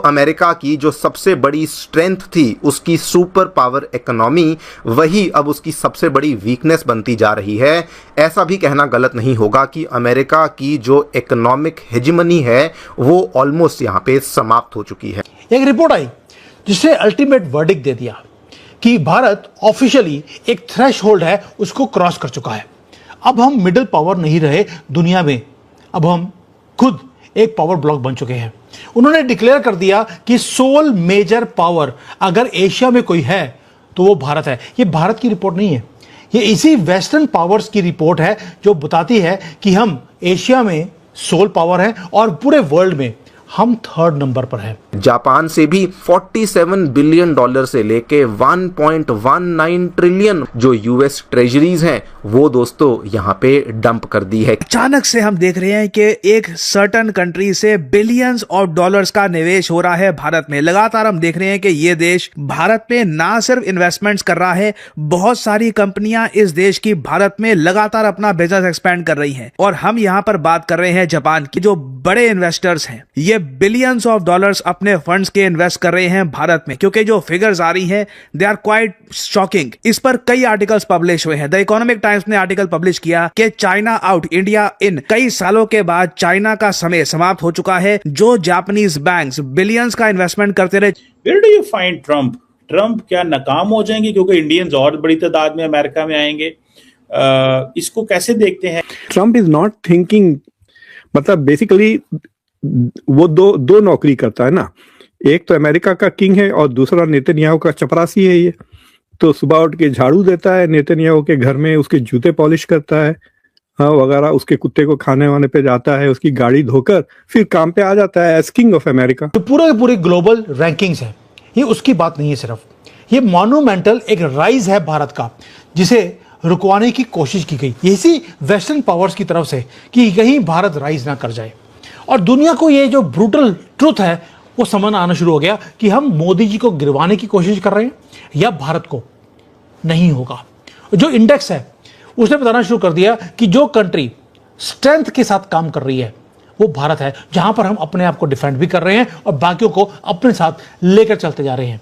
America की जो सबसे बड़ी स्ट्रेंथ थी, उसकी सुपर पावर इकोनॉमी, वही अब उसकी सबसे बड़ी वीकनेस बनती जा रही है। ऐसा भी कहना गलत नहीं होगा कि अमेरिका की जो इकोनॉमिक हेजिमनी है वो ऑलमोस्ट यहाँ पे समाप्त हो चुकी है। एक रिपोर्ट आई जिसने अल्टीमेट वर्डिक्ट दे दिया कि भारत ऑफिशियली एक थ्रेशहोल्ड है, उसको क्रॉस कर चुका है। अब हम मिडिल पावर नहीं रहे दुनिया में, अब हम खुद एक पावर ब्लॉक बन चुके हैं। उन्होंने डिक्लेयर कर दिया कि सोल मेजर पावर अगर एशिया में कोई है तो वो भारत है। ये भारत की रिपोर्ट नहीं है, ये इसी वेस्टर्न पावर्स की रिपोर्ट है जो बताती है कि हम एशिया में सोल पावर है और पूरे वर्ल्ड में हम थर्ड नंबर पर हैं। जापान से भी 47 बिलियन डॉलर से लेके 1.19 ट्रिलियन जो यूएस ट्रेजरीज हैं वो दोस्तों यहाँ पे डंप कर दी है। अचानक से हम देख रहे हैं कि एक सर्टन कंट्री से बिलियंस ऑफ डॉलर्स का निवेश हो रहा है भारत में। लगातार हम देख रहे हैं कि ये देश भारत में ना सिर्फ इन्वेस्टमेंट्स कर रहा है, बहुत सारी कंपनियां इस देश की भारत में लगातार अपना बिजनेस एक्सपेंड कर रही हैं। और हम यहाँ पर बात कर रहे हैं जापान की, जो बड़े इन्वेस्टर्स हैं, ये बिलियंस ऑफ डॉलर्स अपने फंड्स के इन्वेस्ट कर रहे हैं भारत में, क्योंकि जो फिगर्स आ रही हैं दे आर क्वाइट शॉकिंग। इस पर कई आर्टिकल्स पब्लिश हुए हैं। द इकोनॉमिक टाइम्स ने आर्टिकल पब्लिश किया कि चाइना आउट इंडिया इन, कई सालों के बाद चाइना का समय समाप्त हो चुका है। जो जापानीज बैंक्स बिलियंस का इन्वेस्टमेंट करते रहे। Where do you find Trump? Trump क्या नाकाम हो जाएंगे क्योंकि इंडियंस और बड़ी तादाद में अमेरिका में आएंगे? इसको कैसे देखते हैं? ट्रंप इज नॉट थिंकिंग, मतलब बेसिकली वो दो नौकरी करता है ना। एक तो अमेरिका का किंग है और दूसरा नेतन्याहू का चपरासी है। ये तो सुबह उठ के झाड़ू देता है नेतन्याहू के घर में, उसके जूते पॉलिश करता है वगैरह, उसके कुत्ते को खाने वाने पे जाता है, उसकी गाड़ी धोकर फिर काम पे आ जाता है एज किंग ऑफ अमेरिका। तो पूरे ग्लोबल रैंकिंग्स है, ये उसकी बात नहीं है सिर्फ, ये मॉन्यूमेंटल एक राइज है भारत का जिसे रुकवाने की कोशिश की गई इसी वेस्टर्न पावर्स की तरफ से कि कहीं भारत राइज ना कर जाए। और दुनिया को ये जो ब्रूटल ट्रुथ है वो समझ आना शुरू हो गया कि हम मोदी जी को गिरवाने की कोशिश कर रहे हैं या भारत को। नहीं होगा। जो इंडेक्स है उसने बताना शुरू कर दिया कि जो कंट्री स्ट्रेंथ के साथ काम कर रही है वो भारत है, जहां पर हम अपने आप को डिफेंड भी कर रहे हैं और बाकियों को अपने साथ लेकर चलते जा रहे हैं।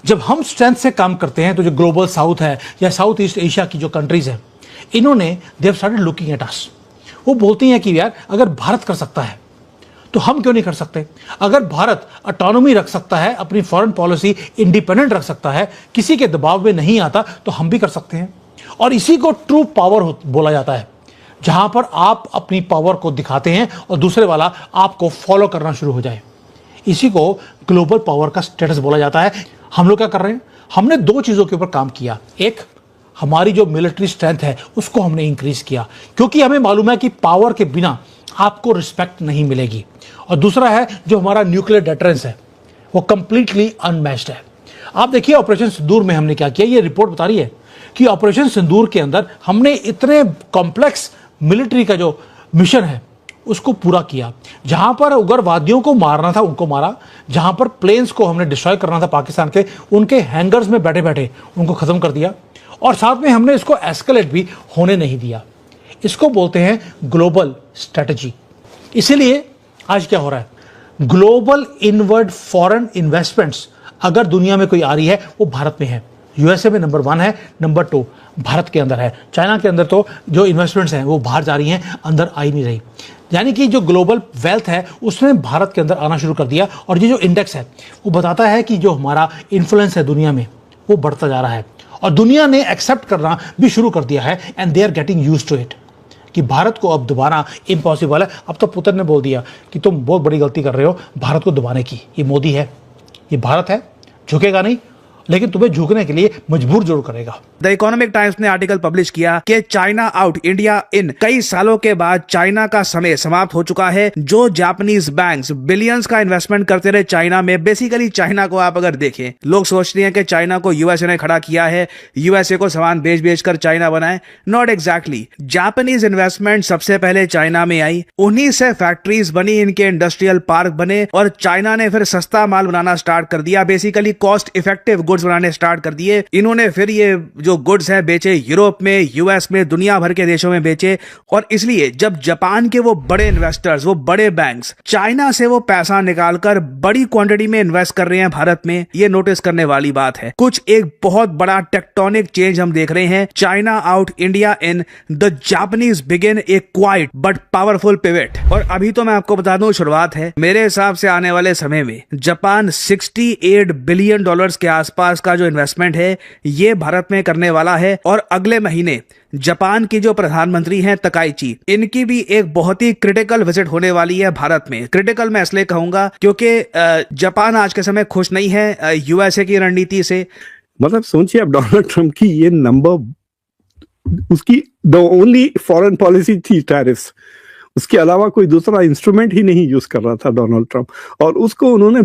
जब हम स्ट्रेंथ से काम करते हैं तो जो ग्लोबल साउथ है या साउथ ईस्ट एशिया की जो कंट्रीज है, इन्होंने they have started looking at us. वो बोलती हैं कि यार अगर भारत कर सकता है तो हम क्यों नहीं कर सकते? अगर भारत ऑटोनॉमी रख सकता है, अपनी फॉरेन पॉलिसी इंडिपेंडेंट रख सकता है, किसी के दबाव में नहीं आता, तो हम भी कर सकते हैं। और इसी को ट्रू पावर बोला जाता है, जहां पर आप अपनी पावर को दिखाते हैं और दूसरे वाला आपको फॉलो करना शुरू हो जाए। इसी को ग्लोबल पावर का स्टेटस बोला जाता है। हम लोग क्या कर रहे हैं? हमने दो चीजों के ऊपर काम किया। एक, हमारी जो मिलिट्री स्ट्रेंथ है उसको हमने इंक्रीज किया, क्योंकि हमें मालूम है कि पावर के बिना आपको रिस्पेक्ट नहीं मिलेगी। और दूसरा है जो हमारा न्यूक्लियर डेटरेंस है वो कंप्लीटली अनमैच्ड है। आप देखिए ऑपरेशन सिंदूर में हमने क्या किया। ये रिपोर्ट बता रही है कि ऑपरेशन सिंदूर के अंदर हमने इतने कॉम्प्लेक्स मिलिट्री का जो मिशन है उसको पूरा किया। जहां पर उग्रवादियों को मारना था उनको मारा, जहां पर प्लेन्स को हमने डिस्ट्रॉय करना था पाकिस्तान के, उनके हैंगर्स में बैठे बैठे उनको खत्म कर दिया। और साथ में हमने इसको एस्केलेट भी होने नहीं दिया। इसको बोलते हैं ग्लोबल स्ट्रेटजी। इसीलिए आज क्या हो रहा है, ग्लोबल इनवर्ड फॉरेन इन्वेस्टमेंट्स अगर दुनिया में कोई आ रही है वो भारत में है। यूएसए में नंबर 1 है, नंबर 2 भारत के अंदर है। चाइना के अंदर तो जो इन्वेस्टमेंट्स हैं वो बाहर जा रही हैं, अंदर आ ही नहीं रही। यानी कि जो ग्लोबल वेल्थ है उसने भारत के अंदर आना शुरू कर दिया। और ये जो इंडेक्स है वो बताता है कि जो हमारा इन्फ्लुएंस है दुनिया में वो बढ़ता जा रहा है। और दुनिया ने एक्सेप्ट करना भी शुरू कर दिया है and they are getting used to it कि भारत को अब दबाना इम्पॉसिबल है। अब तो पुतिन ने बोल दिया कि तुम बहुत बड़ी गलती कर रहे हो भारत को दबाने की। ये मोदी है, ये भारत है, झुकेगा नहीं, लेकिन तुम्हें झुकने के लिए मजबूर जरूर करेगा। द इकोनॉमिक टाइम्स ने आर्टिकल पब्लिश किया कि चाइना आउट इंडिया इन, कई सालों के बाद चाइना का समय समाप्त हो चुका है। जो जापानीज बैंक्स बिलियंस का इन्वेस्टमेंट करते रहे चाइना में। बेसिकली चाइना को आप अगर देखें, लोग सोचते हैं कि चाइना को यूएसए ने खड़ा किया है, यूएसए को सामान बेच कर चाइना बनाए। Not exactly. जापानीज इन्वेस्टमेंट सबसे पहले चाइना में आई, उन्हीं से फैक्ट्रीज बनी, इनके इंडस्ट्रियल पार्क बने और चाइना ने फिर सस्ता माल बनाना स्टार्ट कर दिया। बेसिकली कॉस्ट इफेक्टिव गुड्स बनाने स्टार्ट कर दिए। इन्होंने फिर ये जो गुड्स हैं बेचे यूरोप में, यूएस में, दुनिया भर के देशों में बेचे। और इसलिए जब जापान के वो बड़े इन्वेस्टर्स, वो बड़े बैंक्स चाइना से वो पैसा निकालकर बड़ी क्वांटिटी में इन्वेस्ट कर रहे हैं भारत में, ये नोटिस करने वाली बात है। कुछ एक बहुत बड़ा टेक्टोनिक चेंज हम देख रहे हैं। China out, India in, the Japanese begin A quite but powerful pivot. और अभी तो मैं आपको बता दूं शुरुआत है। मेरे हिसाब से आने वाले समय में जापान 68 बिलियन डॉलर्स के आसपास का जो इन्वेस्टमेंट है ये भारत में करने वाला है। और अगले महीने जापान की जो प्रधानमंत्री हैं तकाइची, इनकी भी एक बहुत ही क्रिटिकल विजिट होने वाली है भारत में। क्रिटिकल मैं इसलिए कहूंगा क्योंकि जापान आज के समय खुश नहीं है यूएसए की रणनीति से। मतलब सोचिए अब डोनाल्ड ट्रंप की ये नंबर, उसकी द ओनली फॉरेन पॉलिसी थी टैरिफ्स, उसके अलावा कोई दूसरा इंस्ट्रूमेंट ही नहीं यूज कर रहा था डोनाल्ड ट्रंप, और उसको उन्होंने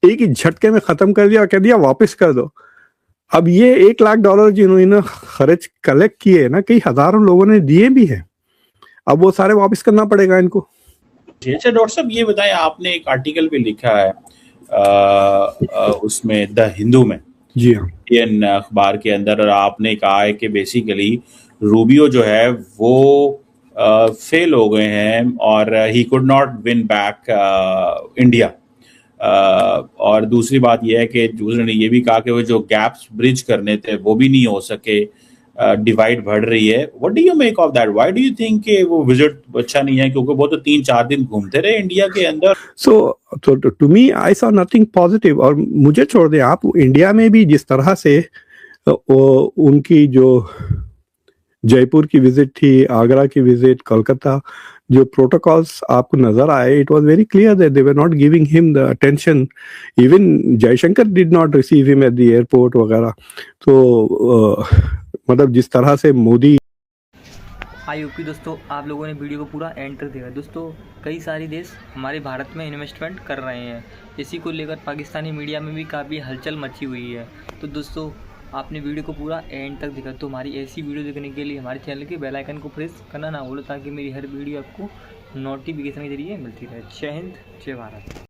एक ही झटके में खत्म कर दिया, कह दिया वापस कर दो। अब ये $1 लाख जिन्होंने खर्च कलेक्ट किए ना, कई हजारों लोगों ने दिए भी हैं, अब वो सारे वापस करना पड़ेगा इनको। अच्छा डॉक्टर साहब, ये बताएं, आपने एक आर्टिकल भी लिखा है उसमें द हिंदू में, जी हाँ, इंडियन अखबार के अंदर, और आपने कहा है कि बेसिकली रूबियो जो है वो फेल हो गए हैं और he could not win back India. और दूसरी बात यह है कि उसने ये भी कहा कि वो जो गैप्स ब्रिज करने थे वो भी नहीं हो सके, डिवाइड बढ़ रही है। What do you make of that? Why do you think कि वो विजिट अच्छा नहीं है? क्योंकि वो तो 3-4 दिन घूमते रहे इंडिया के अंदर। So to me I saw nothing positive. और मुझे छोड़ दें आप, इंडिया में भी जिस तरह से उनकी जो जयपुर की विजिट थी, आगरा की विजिट, कोलकाता, जो प्रोटोकॉल्स आपको नजर आए, it was very clear that they were not giving him the attention. Even Jaishankar did not receive him at the airport वगैरह। तो मतलब जिस तरह से मोदी। आई होप कि दोस्तों आप लोगों ने वीडियो को पूरा एंड तक देखा। दोस्तों कई सारे देश हमारे भारत में इन्वेस्टमेंट कर रहे हैं, इसी को लेकर पाकिस्तानी मीडिया में भी काफ़ी हलचल मची हुई है। तो दोस्तों आपने वीडियो को पूरा एंड तक देखा, तो हमारी ऐसी वीडियो देखने के लिए हमारे चैनल के बेल आइकन को प्रेस करना ना भूलो, ताकि मेरी हर वीडियो आपको नोटिफिकेशन के जरिए मिलती रहे। जय हिंद, जय भारत।